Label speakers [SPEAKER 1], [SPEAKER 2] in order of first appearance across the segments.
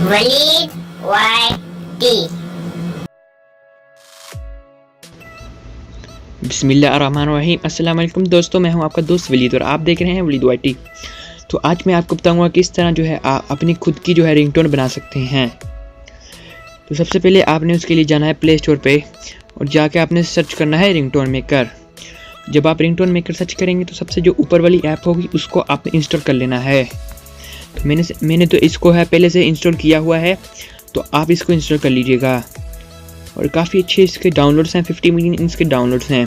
[SPEAKER 1] Waleed YT।
[SPEAKER 2] बिस्मिल्लाहिर्रहमानिर्रहीम। अस्सलाम वालेकुम दोस्तों, मैं हूं आपका दोस्त वलीद और आप देख रहे हैं वलीद YT। तो आज मैं आपको बताऊंगा किस तरह जो है आप अपनी खुद की जो है रिंगटोन बना सकते हैं। तो सबसे पहले आपने उसके लिए जाना है प्ले स्टोर पे और जाके आपने सर्च करना है रिंगटोन मेकर। जब आप रिंगटोन मेकर सर्च करेंगे तो सबसे जो ऊपर वाली ऐप होगी उसको आपने इंस्टॉल कर लेना है। तो मैंने तो इसको है पहले से इंस्टॉल किया हुआ है, तो आप इसको इंस्टॉल कर लीजिएगा। और काफ़ी अच्छे इसके डाउनलोड्स हैं, 50 मिलियन इसके डाउनलोड्स हैं।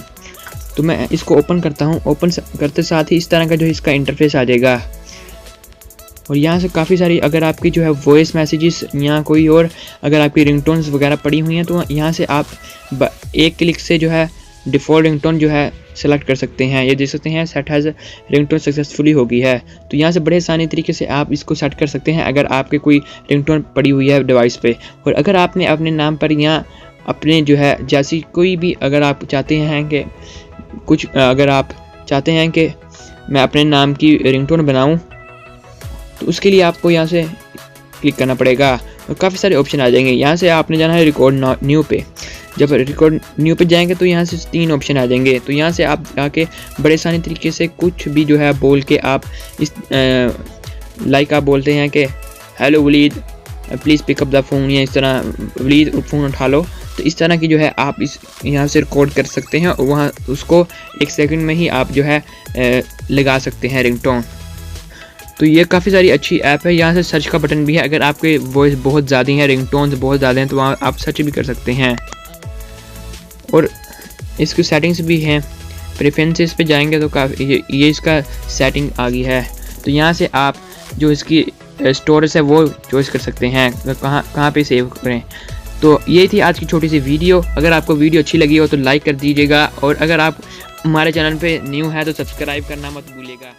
[SPEAKER 2] तो मैं इसको ओपन करता हूँ। ओपन करते साथ ही इस तरह का जो इसका इंटरफेस आ जाएगा और यहाँ से काफ़ी सारी अगर आपकी जो है वॉइस मैसेजेस या कोई और अगर आपकी रिंगटोन्स वगैरह पड़ी हुई हैं तो यहाँ से आप एक क्लिक से जो है डिफ़ॉल्ट रिंगटोन जो है सेलेक्ट कर सकते हैं। ये देख सकते हैं सेट हैज़ रिंगटोन सक्सेसफुली हो गई है। तो यहाँ से बड़े आसानी तरीके से आप इसको सेट कर सकते हैं अगर आपके कोई रिंगटोन पड़ी हुई है डिवाइस पे। और अगर आपने अपने नाम पर या अपने जो है जैसी कोई भी अगर आप चाहते हैं कि कुछ अगर आप चाहते हैं कि मैं अपने नाम की रिंगटोन बनाऊं तो उसके लिए आपको यहाँ से क्लिक करना पड़ेगा और काफ़ी सारे ऑप्शन आ जाएंगे। यहाँ से आपने जाना है रिकॉर्ड न्यू पे। जब रिकॉर्ड न्यू पे जाएंगे तो यहाँ से 3 ऑप्शन आ जाएंगे। तो यहाँ से आप आके बड़े आसानी तरीके से कुछ भी जो है बोल के आप इस लाइक आप बोलते हैं कि hello Waleed please pick up the phone, या इस तरह वलीद फ़ोन उठा लो। तो इस तरह की जो है आप इस यहाँ से रिकॉर्ड कर सकते हैं और वहाँ उसको 1 सेकंड में ही आप जो है लगा सकते हैं रिंगटोन। तो ये काफ़ी सारी अच्छी ऐप है। यहाँ से सर्च का बटन भी है। अगर आपके वॉइस बहुत ज़्यादा हैं, रिंगटोन्स बहुत ज़्यादा हैं, तो वहाँ आप सर्च भी कर सकते हैं। और इसकी सेटिंग्स भी हैं। प्रेफरेंसेस पे जाएंगे तो काफ़ी ये इसका सेटिंग आ गई है। तो यहाँ से आप जो इसकी स्टोरेज है वो चॉइस कर सकते हैं कहाँ पे सेव करें। तो ये थी आज की छोटी सी वीडियो। अगर आपको वीडियो अच्छी लगी हो तो लाइक कर दीजिएगा और अगर आप हमारे चैनल पे न्यू है तो सब्सक्राइब करना मत भूलिएगा।